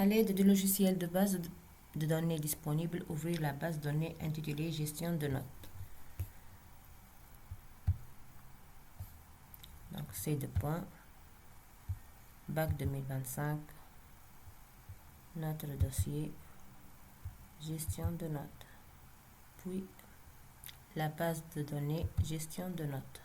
À l'aide du logiciel de base de données disponible, ouvrir la base de données intitulée Gestion de notes. Donc, c'est de points. Bac 2025. Notre dossier. Gestion de notes. Puis, la base de données Gestion de notes.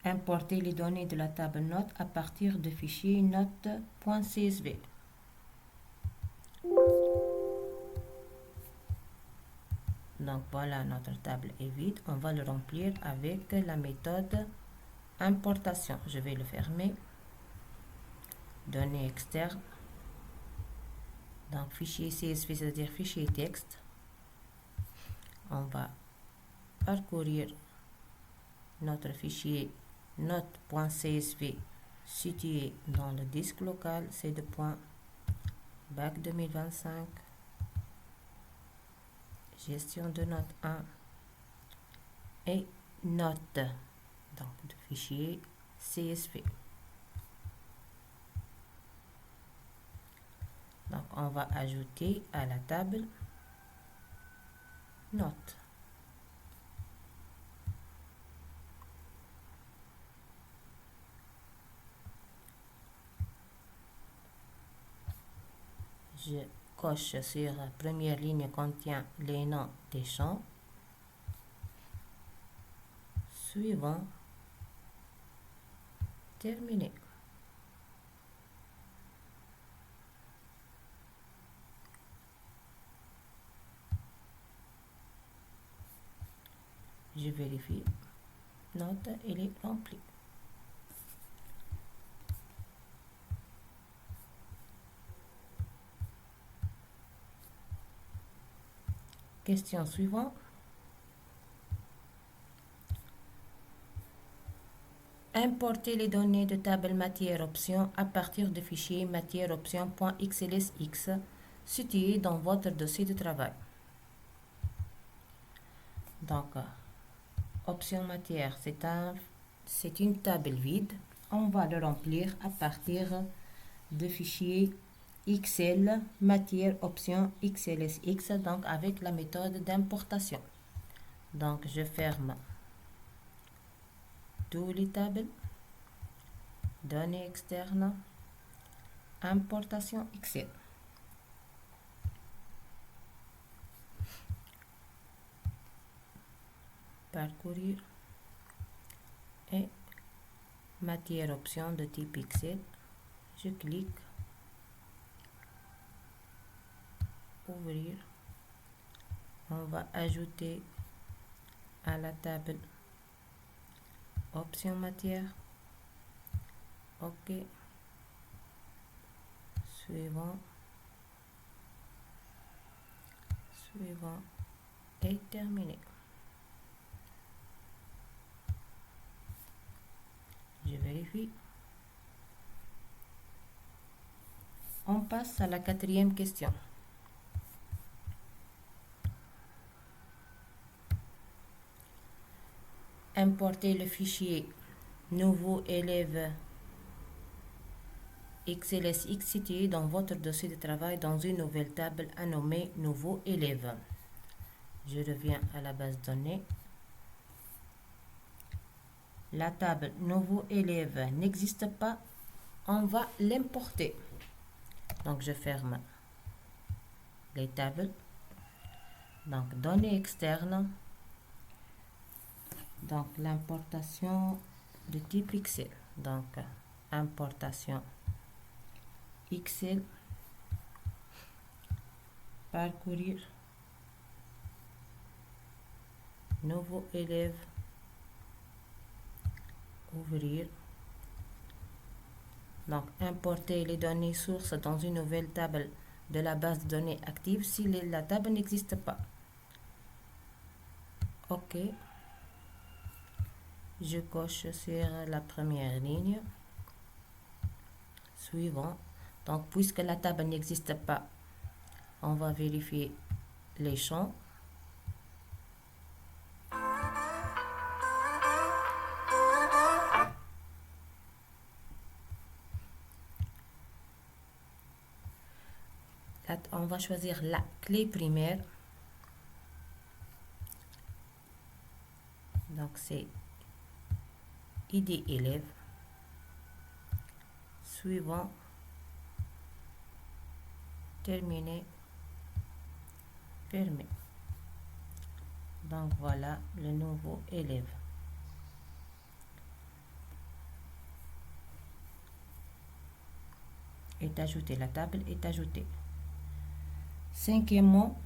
Importer les données de la table notes à partir de fichier notes.csv. Donc voilà, notre table est vide. On va le remplir avec la méthode importation. Je vais le fermer. Données externes. Donc fichier CSV, c'est-à-dire fichier texte. On va parcourir notre fichier note.csv situé dans le disque local, c'est de point bac 2025, gestion de note 1 et note, donc de fichier CSV. Donc on va ajouter à la table note. Je coche sur la première ligne contient les noms des champs. Suivant. Terminé. Je vérifie. Note, elle est remplie. Question suivante. Importer les données de table matière option à partir du fichier matière option.xlsx situé dans votre dossier de travail. Donc, option matière, c'est une table vide. On va le remplir à partir de fichier Excel matière option xlsx, donc avec la méthode d'importation. Donc je ferme tous les tables, données externes, importation Excel. Parcourir et matière option de type Excel. Je clique. Ouvrir. On va ajouter à la table option matière. OK. Suivant. Suivant. Et terminé. Je vérifie. On passe à la quatrième question. Importer le fichier nouveau élève XLSX situé dans votre dossier de travail dans une nouvelle table à nommer nouveau élève. Je reviens à la base de données. La table nouveau élève n'existe pas. On va l'importer. Donc je ferme les tables. Donc données externes. Donc l'importation de type Excel. Donc importation Excel. Parcourir. Nouveau élève. Ouvrir. Donc importer les données sources dans une nouvelle table de la base de données active si la table n'existe pas. OK. Je coche sur la première ligne. Suivant. Donc puisque la table n'existe pas, On va vérifier les champs. On va choisir la clé primaire. Donc c'est ID élève. Suivant. Terminé. Fermé. Donc voilà le nouveau élève. Est ajouté, la table est ajoutée. Cinquièmement,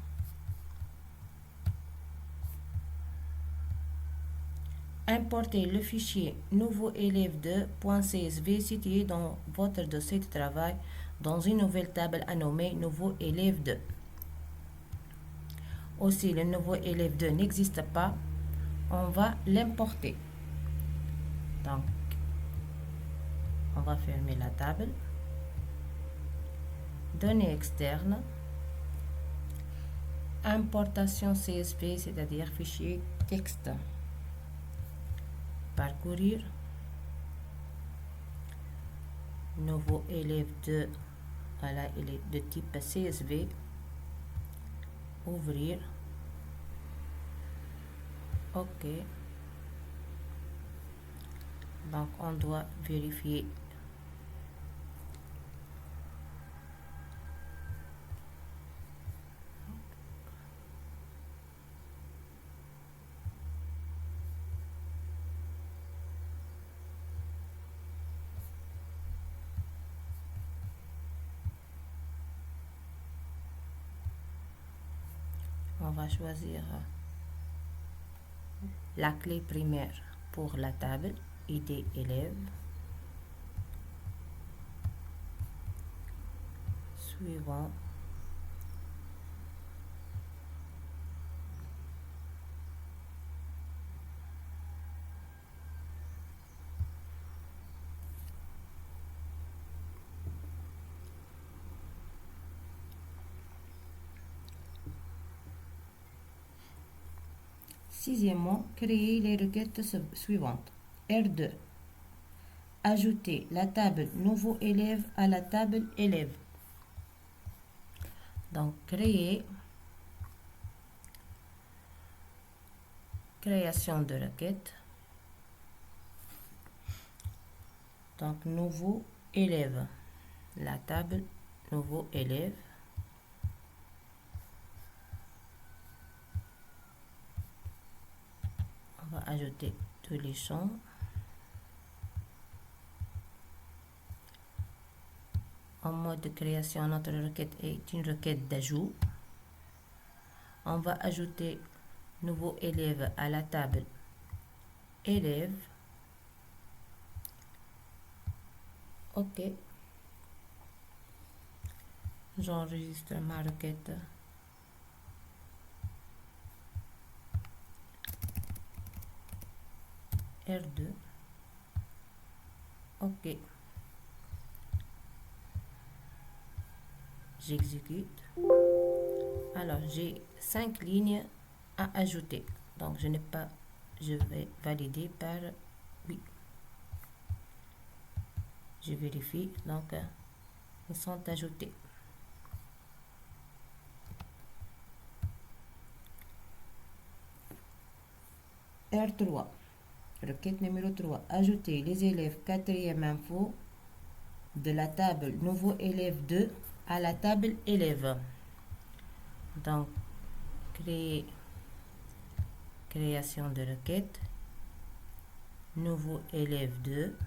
importez le fichier nouveau élève 2.csv situé dans votre dossier de travail dans une nouvelle table à nommer nouveau élève 2. Aussi, le nouveau élève 2 n'existe pas, on va l'importer. Donc, on va fermer la table. Données externes. Importation CSV, c'est-à-dire fichier texte. Parcourir. Nouveau élève 2, voilà, il est de type CSV. Ouvrir. OK. Donc, on doit vérifier. On va choisir la clé primaire pour la table, ID élève. Suivant. Sixièmement, créer les requêtes suivantes. R2. Ajouter la table nouveau élève à la table élève. Donc, création de requête. Donc, nouveau élève. La table nouveau élève. On va ajouter tous les champs. En mode de création, notre requête est une requête d'ajout. On va ajouter nouveau élève à la table élève. OK. J'enregistre ma requête. R2. OK. J'exécute. Alors, j'ai 5 lignes à ajouter. Donc, je vais valider par oui. Je vérifie. Donc, ils sont ajoutés. R3. Requête numéro 3. Ajouter les élèves 4e info de la table nouveau élève 2 à la table élève. Donc, création de requête. Nouveau élève 2.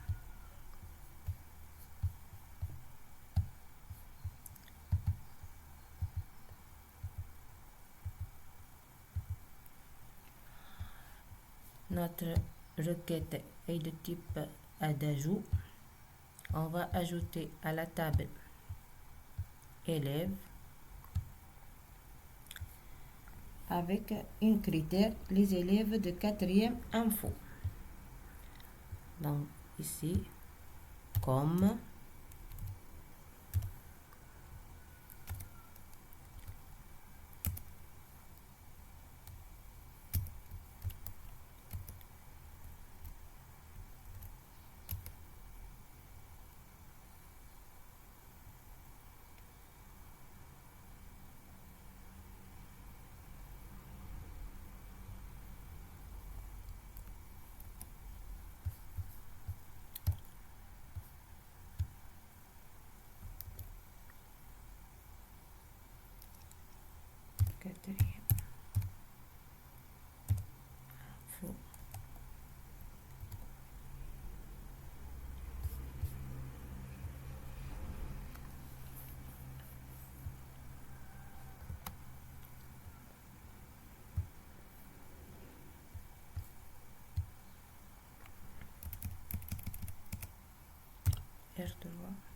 Notre requête est de type d'ajout. On va ajouter à la table élève avec une critère les élèves de 4e info. Donc ici, comme quatrième. Faux. R3.